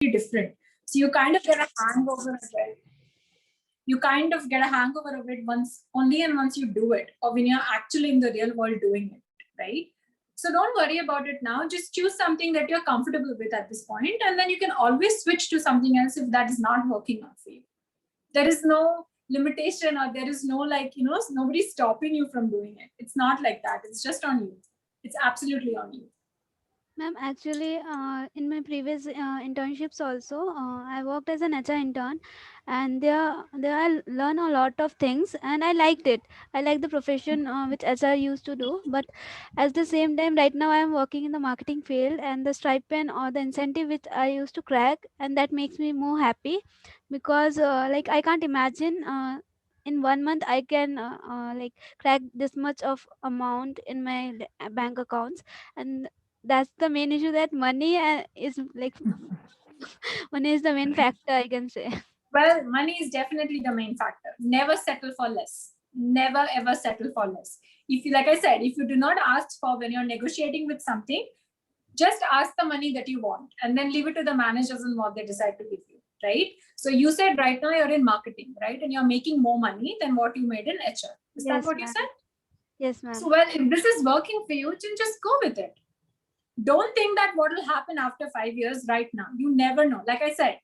different. So you kind of get a hangover of it. You kind of get a hangover of it once you do it, or when you're actually in the real world doing it, right? So don't worry about it now. Just choose something that you're comfortable with at this point, and then you can always switch to something else if that is not working out for you. There is no limitation, or there is no nobody stopping you from doing it. It's not like that. It's just on you. It's absolutely on you. Ma'am, actually, in my previous internships also, I worked as an HR intern, and there I learn a lot of things, and I liked it. I like the profession which HR used to do, but at the same time, right now I am working in the marketing field, and the stipend or the incentive which I used to crack, and that makes me more happy, because like I can't imagine. In 1 month I can like crack this much of amount in my bank accounts, and that's the main issue, that money is like money is the main factor, I can say. Well, money is definitely the main factor. Never settle for less. Never ever settle for less. If you, like I said, if you do not ask for when you're negotiating with something, just ask the money that you want and then leave it to the managers and what they decide to give you, right? So you said right now you're in marketing, right? And you're making more money than what you made in HR. Is that Yes, what you ma'am. said? Yes, So, ma'am. well, if this is working for you, then just go with it. Don't think that what will happen after 5 years right now. You never know. Like I said,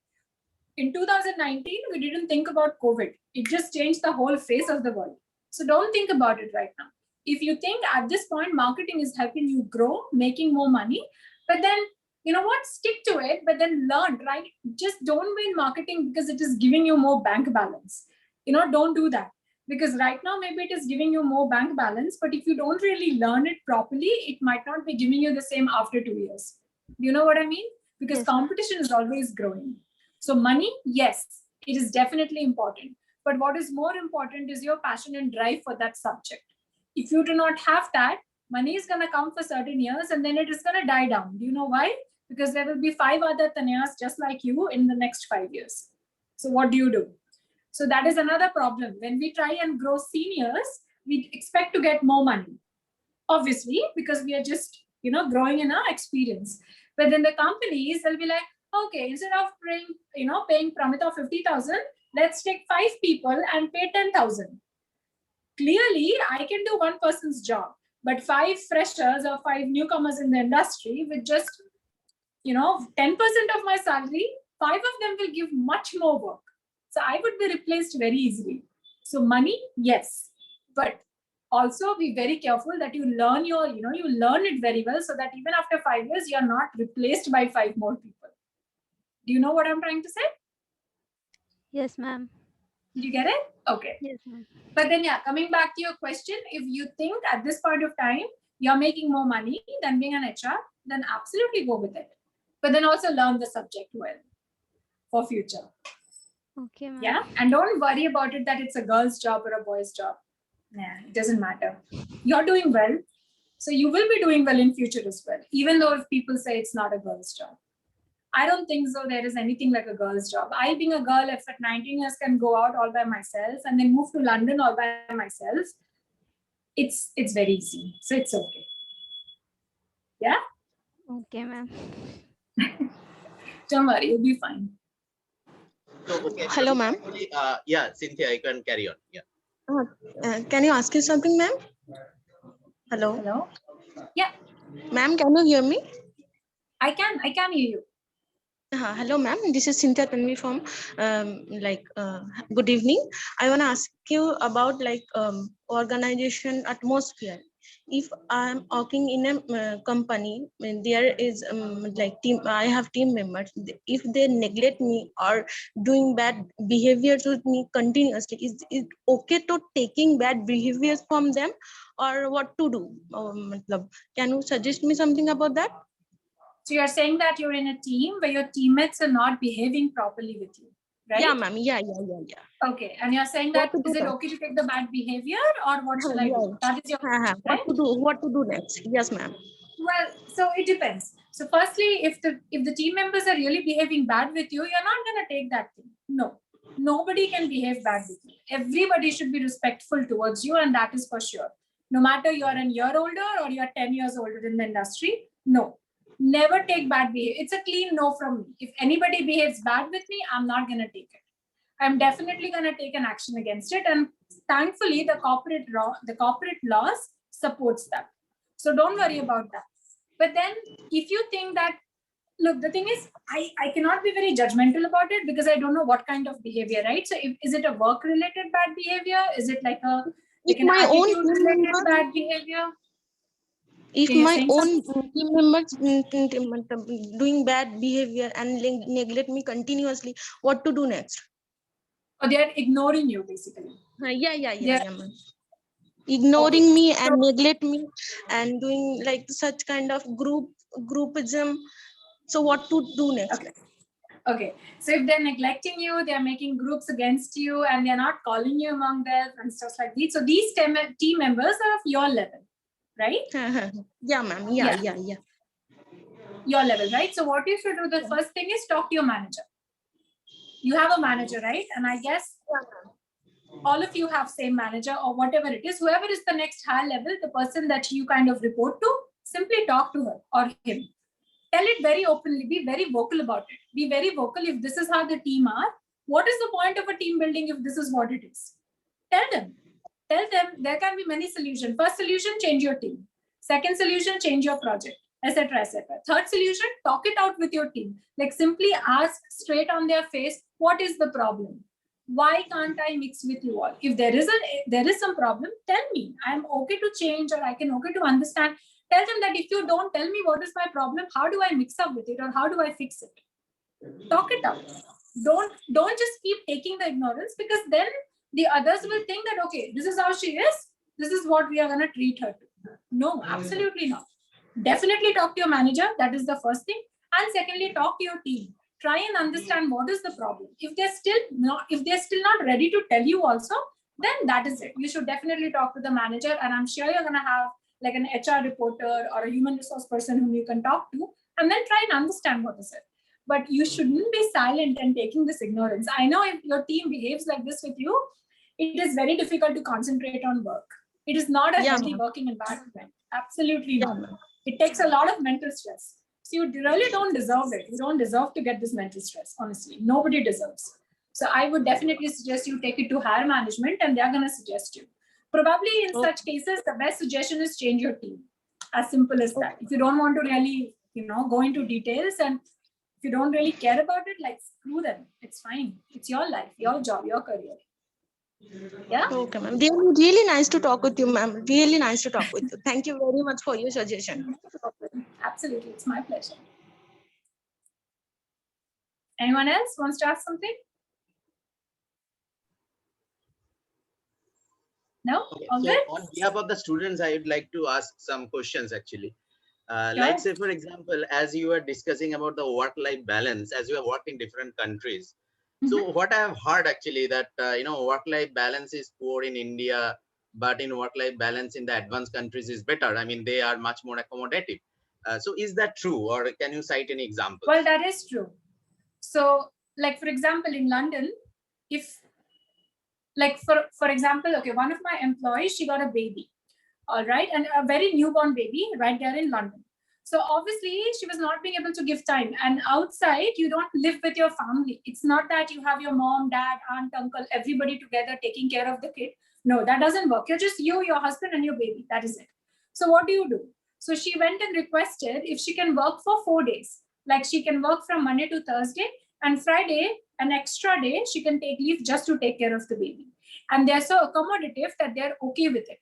in 2019, we didn't think about COVID. It just changed the whole face of the world. So don't think about it right now. If you think at this point, marketing is helping you grow, making more money, but then, you know what, stick to it, but then learn, right? Just don't be in marketing because it is giving you more bank balance. Don't do that. Because right now, maybe it is giving you more bank balance, but if you don't really learn it properly, it might not be giving you the same after 2 years. Do you know what I mean? Because Yes, ma'am. competition is always growing. So money, yes, it is definitely important. But what is more important is your passion and drive for that subject. If you do not have that, money is going to come for certain years and then it is going to die down. Do you know why? Because there will be 5 other Tanyas just like you in the next 5 years. So what do? So that is another problem. When we try and grow seniors, we expect to get more money, obviously, because we are just, growing in our experience. But then the companies, they'll be like, okay, instead of paying Pramita 50,000, let's take 5 people and pay 10,000. Clearly, I can do one person's job, but 5 freshers or 5 newcomers in the industry with just, 10% of my salary, 5 of them will give much more work. So I would be replaced very easily. So money, yes, but also be very careful that you learn you learn it very well so that even after 5 years, you're not replaced by 5 more people. Do you know what I'm trying to say? Yes, ma'am. Did you get it? Okay. Yes, ma'am. But then, yeah, coming back to your question, if you think at this point of time you're making more money than being an HR, then absolutely go with it. But then also learn the subject well for future. Okay, ma'am. Yeah. And don't worry about it that it's a girl's job or a boy's job. Nah, it doesn't matter. You're doing well. So you will be doing well in future as well, even though if people say it's not a girl's job. I don't think so. There is anything like a girl's job. I, being a girl, if at 19 years can go out all by myself and then move to London all by myself, it's very easy. So it's okay. Yeah. Okay, ma'am. Don't worry, you'll be fine. So, okay. Hello, ma'am. Yeah, Cynthia, you can carry on. Yeah. Can you ask you something, ma'am? Hello. Hello. Yeah, Ma'am, can you hear me? I can hear you. Hello, ma'am. This is Cynthia Tanvi from good evening. I want to ask you about organization atmosphere. If I'm working in a company, there is team. I have team members. If they neglect me or doing bad behaviors with me continuously, is it okay to taking bad behaviors from them, or what to do? Can you suggest me something about that? So you're saying that you're in a team where your teammates are not behaving properly with you, right? Yeah, ma'am. Yeah. Okay, and you're saying that is it okay to take the bad behavior or what should I do? That is your question, right? What to do next? Yes, ma'am. Well, so it depends. So firstly, if the team members are really behaving bad with you, you're not going to take that thing. No, nobody can behave bad with you. Everybody should be respectful towards you, and that is for sure. No matter you're a year older or you're 10 years older in the industry, no. Never take bad behavior. It's a clean no from me. If anybody behaves bad with me, I'm not going to take it. I'm definitely going to take an action against it. And thankfully, the corporate laws supports that. So don't worry about that. But then if you think that, look, the thing is, I cannot be very judgmental about it because I don't know what kind of behavior, right? So is it a work-related bad behavior? Is it like an my own attitude-related bad behavior? If Okay, you're my saying own something? team members doing bad behavior and neglect me continuously, what to do next? Or they are ignoring you, basically. Yeah, ma'am. Ignoring me and neglect me and doing like such kind of groupism. So what to do next? Okay. So if they're neglecting you, they're making groups against you, and they're not calling you among them and stuff like this. So these team members are of your level, right? Yeah, ma'am. Yeah. Your level, right? So what you should do, the first thing is talk to your manager. You have a manager, right? And I guess all of you have same manager or whatever it is, whoever is the next high level, the person that you kind of report to, simply talk to her or him. Tell it very openly, be very vocal about it. Be very vocal. If this is how the team are, what is the point of a team building if this is what it is? Tell them there can be many solutions. First solution, change your team. Second solution, change your project, etc., etc. Third solution, talk it out with your team. Like simply ask straight on their face, what is the problem? Why can't I mix with you all? If there is some problem, tell me. I'm okay to change, or I can okay to understand. Tell them that if you don't tell me what is my problem, how do I mix up with it, or how do I fix it? Talk it out. Don't just keep taking the ignorance, because then the others will think that, okay, this is how she is. This is what we are going to treat her to. No, absolutely not. Definitely talk to your manager. That is the first thing. And secondly, talk to your team. Try and understand what is the problem. If they're still not ready to tell you also, then that is it. You should definitely talk to the manager, and I'm sure you're going to have like an HR reporter or a human resource person whom you can talk to, and then try and understand what is it. But you shouldn't be silent and taking this ignorance. I know if your team behaves like this with you, it is very difficult to concentrate on work. It is not a healthy working environment. Absolutely not. It takes a lot of mental stress. So you really don't deserve it. You don't deserve to get this mental stress, honestly. Nobody deserves. So I would definitely suggest you take it to higher management, and they're going to suggest you. Probably in such cases, the best suggestion is change your team. As simple as that. If you don't want to really, go into details, and if you don't really care about it, like screw them. It's fine. It's your life, your job, your career. Yeah. Okay, ma'am. Really nice to talk with you, ma'am. Really nice to talk with you. Thank you very much for your suggestion. Absolutely. It's my pleasure. Anyone else wants to ask something? No? Okay, All so good? on behalf of the students, I would like to ask some questions actually. Like say, for example, as you were discussing about the work-life balance, as you have worked in different countries. So what I have heard actually that, work-life balance is poor in India, but in work-life balance in the advanced countries is better. I mean, they are much more accommodative. So is that true, or can you cite any examples? Well, that is true. So like, for example, in London, if like, for example, okay, one of my employees, she got a baby, all right, and a very newborn baby right there in London. So obviously she was not being able to give time. And outside, you don't live with your family. It's not that you have your mom, dad, aunt, uncle, everybody together taking care of the kid. No, that doesn't work. You're just you, your husband, and your baby. That is it. So what do? So she went and requested if she can work for 4 days. Like she can work from Monday to Thursday, and Friday, an extra day, she can take leave just to take care of the baby. And they're so accommodative that they're okay with it.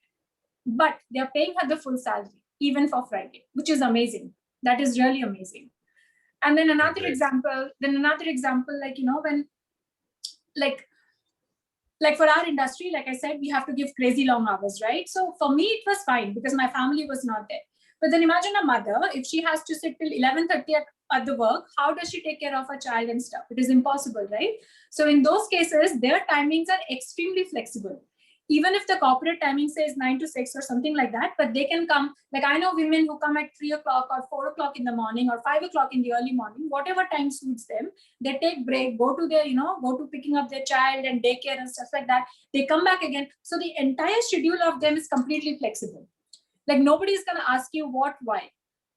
But they're paying her the full salary, even for Friday, which is amazing. That is really amazing. And then another example, like, when, like for our industry, like I said, we have to give crazy long hours, right? So for me, it was fine because my family was not there. But then imagine a mother, if she has to sit till 11:30 at the work, how does she take care of her child and stuff? It is impossible, right? So in those cases, their timings are extremely flexible. Even if the corporate timing says 9 to 6 or something like that, but they can come, like I know women who come at 3 o'clock or 4 o'clock in the morning or 5 o'clock in the early morning, whatever time suits them, they take break, go to their, go to picking up their child and daycare and stuff like that. They come back again. So the entire schedule of them is completely flexible. Like nobody is going to ask you what, why.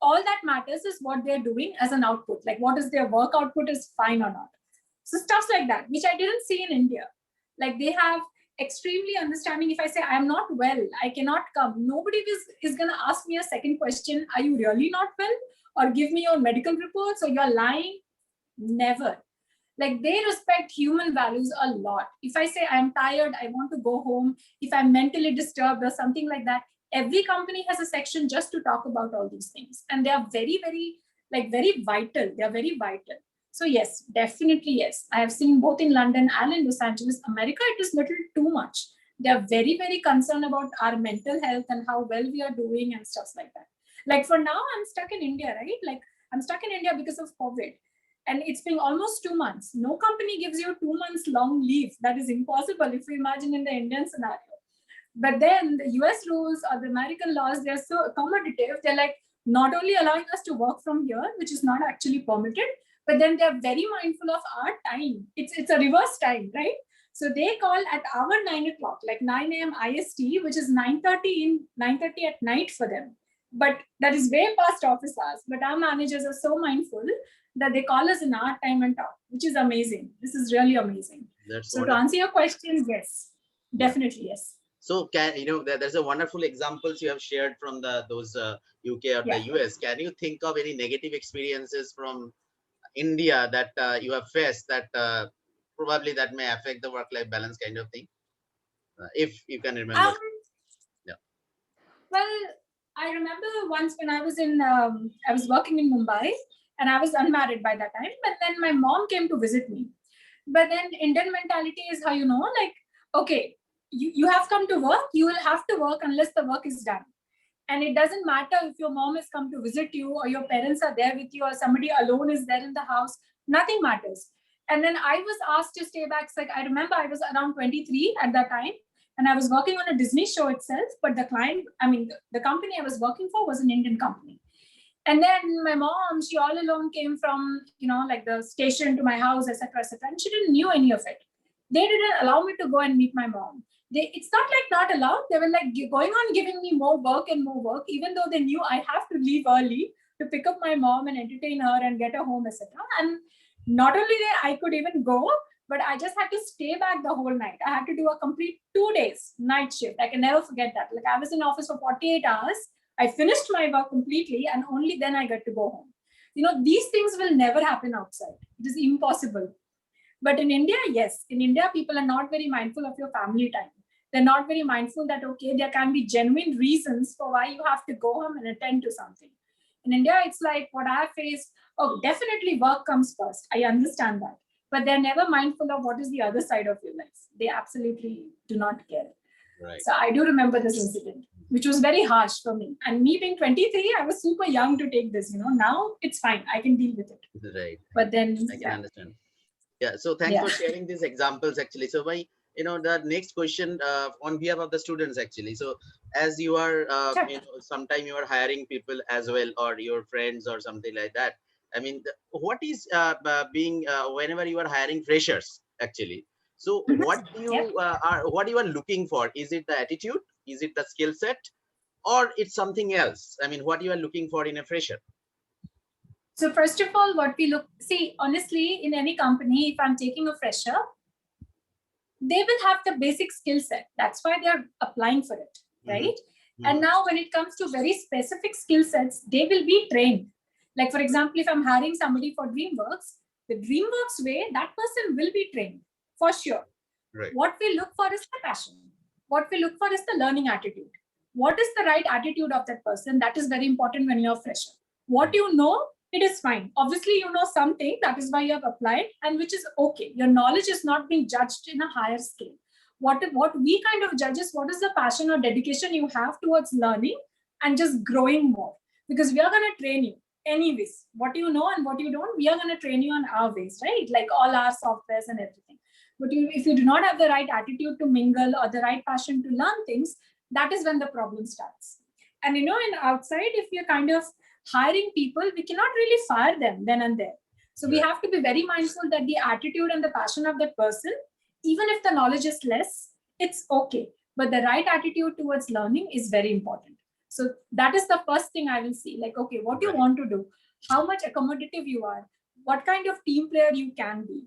All that matters is what they're doing as an output. Like what is their work output is fine or not. So stuff like that, which I didn't see in India. Like they have extremely understanding. If I say I'm not well, I cannot come, nobody is going to ask me a second question, are you really not well? Or give me your medical reports, or you're lying. Never. Like they respect human values a lot. If I say I'm tired, I want to go home, if I'm mentally disturbed or something like that, every company has a section just to talk about all these things. And they are very, very, like very vital. They are very vital. So yes, definitely yes. I have seen both in London and in Los Angeles. America, it is little too much. They are very, very concerned about our mental health and how well we are doing and stuff like that. Like for now, I'm stuck in India, right? Like I'm stuck in India because of COVID. And it's been almost 2 months. No company gives you 2 months long leave. That is impossible if you imagine in the Indian scenario. But then the US rules or the American laws, they're so accommodative. They're like not only allowing us to work from here, which is not actually permitted, but then they're very mindful of our time. It's a reverse time, right? So they call at our 9 o'clock, like 9 a.m. IST, which is 9:30 at night for them. But that is way past office hours. But our managers are so mindful that they call us in our time and talk, which is amazing. This is really amazing. That's so wonderful. to answer your question, yes, definitely yes. So there's a wonderful examples you have shared from those UK or the US. Can you think of any negative experiences from India that you have faced that probably that may affect the work-life balance kind of thing? If you can remember. Yeah. Well, I remember once when I was I was working in Mumbai, and I was unmarried by that time. But then my mom came to visit me. But then Indian mentality is how, like, okay, you have come to work, you will have to work unless the work is done. And it doesn't matter if your mom has come to visit you or your parents are there with you or somebody alone is there in the house, nothing matters. And then I was asked to stay back. Like, I remember I was around 23 at that time. And I was working on a Disney show itself, but the client, the company I was working for was an Indian company. And then my mom, she all alone came from, like the station to my house, etc., etc. And she didn't knew any of it. They didn't allow me to go and meet my mom. It's not like not allowed. They were like going on giving me more work and more work, even though they knew I have to leave early to pick up my mom and entertain her and get her home, etc. And not only that, I could even go, but I just had to stay back the whole night. I had to do a complete 2 days night shift. I can never forget that. Like I was in office for 48 hours. I finished my work completely and only then I got to go home. These things will never happen outside. It is impossible. But in India, yes. In India, people are not very mindful of your family time. They're not very mindful that, okay, there can be genuine reasons for why you have to go home and attend to something. In India, it's like what I faced. Oh, definitely work comes first. I understand that. But they're never mindful of what is the other side of your life. They absolutely do not care. Right. So I do remember this incident, which was very harsh for me. And me being 23, I was super young to take this. Now it's fine. I can deal with it. Right. But then I can understand. Yeah. So thanks for sharing these examples, actually. So the next question on behalf of the students, actually. So as you are, sometime you are hiring people as well, or your friends or something like that. What is being whenever you are hiring freshers, actually? So what do you what you are looking for? Is it the attitude? Is it the skill set? Or it's something else? What you are looking for in a fresher? So first of all, what we see, honestly, in any company, if I'm taking a fresher, they will have the basic skill set. That's why they're applying for it, right? Mm-hmm. And now when it comes to very specific skill sets, they will be trained. Like, for example, if I'm hiring somebody for DreamWorks, the DreamWorks way, that person will be trained for sure. Right. What we look for is the passion. What we look for is the learning attitude. What is the right attitude of that person? That is very important when you're a fresher. What you know, it is fine. Obviously, you know something, that is why you have applied, and which is okay. Your knowledge is not being judged in a higher scale. What we kind of judge is what is the passion or dedication you have towards learning and just growing more. Because we are going to train you anyways. What you know and what you don't, we are going to train you on our ways, right? Like all our softwares and everything. But if you do not have the right attitude to mingle or the right passion to learn things, that is when the problem starts. And in outside, if you're kind of hiring people, we cannot really fire them then and there. So we have to be very mindful that the attitude and the passion of that person, even if the knowledge is less, it's okay. But the right attitude towards learning is very important. So that is the first thing I will see. Like, okay, what you Right. want to do, how much accommodative you are, what kind of team player you can be.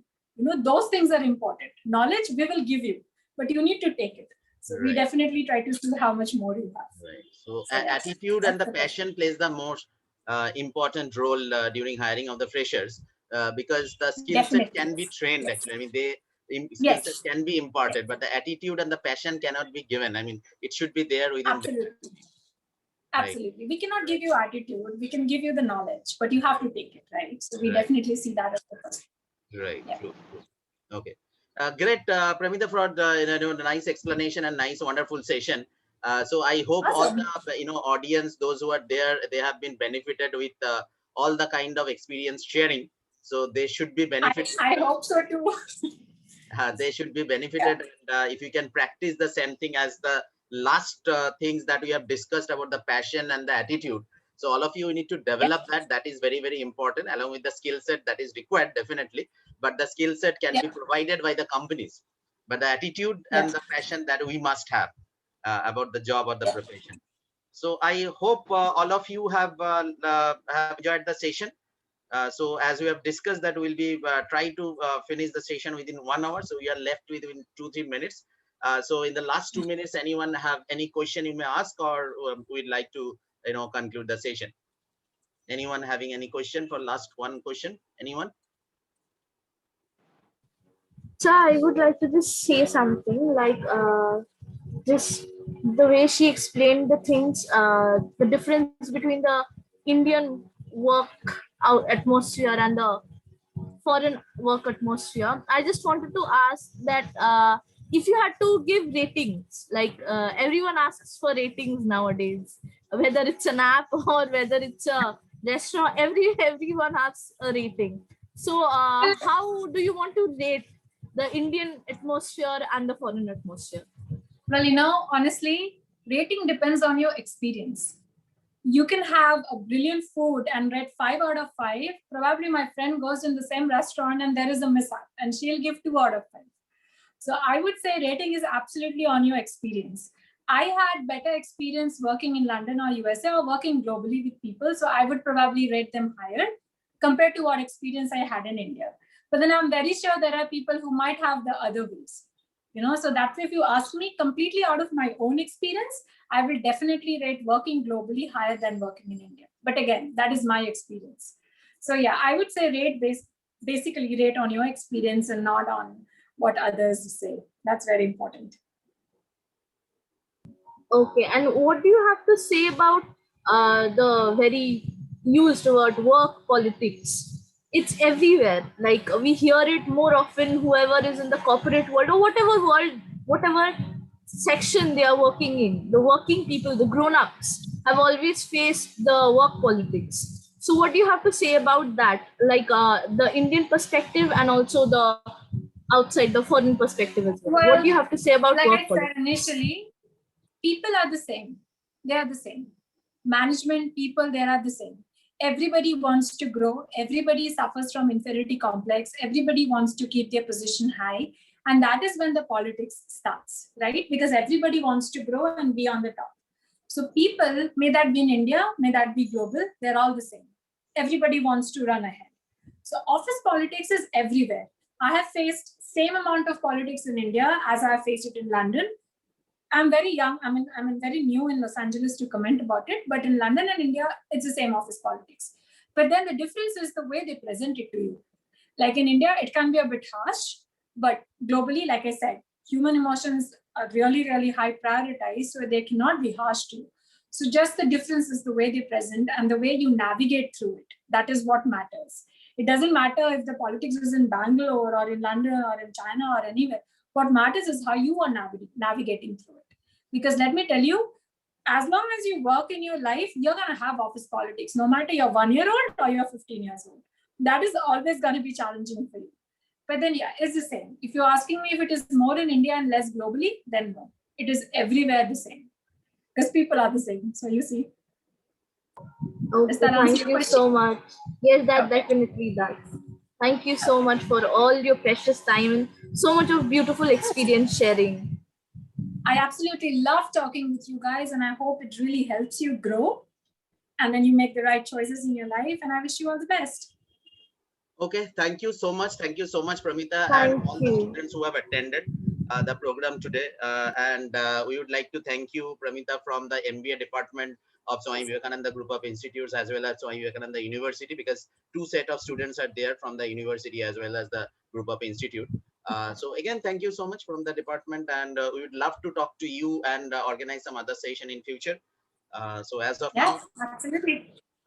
Those things are important. Knowledge we will give you, but you need to take it. So we Right. definitely try to see how much more you have. Right. So So, yes, attitude and the that's the passion plays the most important role during hiring of the freshers, because the skill set Definitely, can be yes. trained. Yes. Actually, I mean, skill set Yes, can be imparted, but the attitude and the passion cannot be given. I mean, it should be there within them. absolutely. Right. Absolutely. We cannot give you attitude. We can give you the knowledge, but you have to take it, right? So we Right. definitely see that as the first. Right. Yeah. True. Okay. Great, Pramita, for the nice explanation and nice, wonderful session. So I hope Awesome. all the audience, those who are there, they have been benefited with all the kind of experience sharing. So they should be benefited. I hope so too. They should be benefited. And, if you can practice the same thing as the last things that we have discussed about the passion and the attitude. So all of you need to develop that. That is very, very important, along with the skill set that is required, definitely. But the skill set can be provided by the companies. But the attitude and the passion that we must have about the job or the profession. So I hope all of you have enjoyed the session. So as we have discussed that we'll be try to finish the session within 1 hour. So we are left within 2-3 minutes. So in the last 2 minutes, anyone have any question you may ask, or we'd like to conclude the session. Anyone having any question for last one question? Anyone? So I would like to just say something like just the way she explained the things, the difference between the Indian work atmosphere and the foreign work atmosphere. I just wanted to ask that if you had to give ratings, like everyone asks for ratings nowadays, whether it's an app or whether it's a restaurant, everyone asks a rating. So how do you want to rate the Indian atmosphere and the foreign atmosphere? Well, honestly, rating depends on your experience. You can have a brilliant food and rate 5 out of 5. Probably my friend goes in the same restaurant and there is a mishap and she'll give 2 out of 5. So I would say rating is absolutely on your experience. I had better experience working in London or USA or working globally with people. So I would probably rate them higher compared to what experience I had in India. But then I'm very sure there are people who might have the other ways. So that way, if you ask me completely out of my own experience, I will definitely rate working globally higher than working in India. But again, that is my experience. So yeah, I would say basically rate on your experience and not on what others say. That's very important. Okay, and what do you have to say about the very used word work politics? It's everywhere. Like we hear it more often, whoever is in the corporate world or whatever world, whatever section they are working in, the working people, the grown-ups have always faced the work politics. So what do you have to say about that? Like the Indian perspective and also the outside, the foreign perspective as well. What do you have to say about like work I politics? said initially, people are the same. They are the same. Management people, they are the same. Everybody wants to grow. Everybody suffers from inferiority complex. Everybody wants to keep their position high. And that is when the politics starts, right? Because everybody wants to grow and be on the top. So people, may that be in India, may that be global, they're all the same. Everybody wants to run ahead. So office politics is everywhere. I have faced same amount of politics in India as I have faced it in London. I'm very young. I'm very new in Los Angeles to comment about it. But in London and India, it's the same office politics. But then the difference is the way they present it to you. Like in India, it can be a bit harsh. But globally, like I said, human emotions are really, really high prioritized. So they cannot be harsh to you. So just the difference is the way they present and the way you navigate through it. That is what matters. It doesn't matter if the politics is in Bangalore or in London or in China or anywhere. What matters is how you are navigating through it. Because let me tell you, as long as you work in your life, you're going to have office politics, no matter you're 1 year old or you're 15 years old. That is always going to be challenging for you. But then, yeah, it's the same. If you're asking me if it is more in India and less globally, then no. It is everywhere the same. Because people are the same. So you see. Okay, thank you so much. Yes, that definitely does. Thank you so much for all your precious time and so much of beautiful experience sharing. I absolutely love talking with you guys, and I hope it really helps you grow and then you make the right choices in your life. And I wish you all the best. Okay, thank you so much. Thank you so much, Pramita, and Thank all the you. students who have attended the program today. And we would like to thank you, Pramita, from the MBA department of Swami Vivekananda Group of Institutes, as well as Swami Vivekananda University, because two set of students are there from the university as well as the group of institute. So again, thank you so much from the department, and we would love to talk to you and organize some other session in future. So as of now, Yes, absolutely.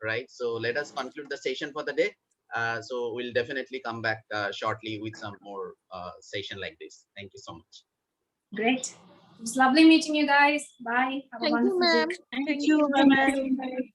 right? So let us conclude the session for the day. So we'll definitely come back shortly with some more session like this. Thank you so much. Great. It was lovely meeting you guys. Bye. Have a Thank you, wonderful ma'am. day. Thank you, ma'am. Bye.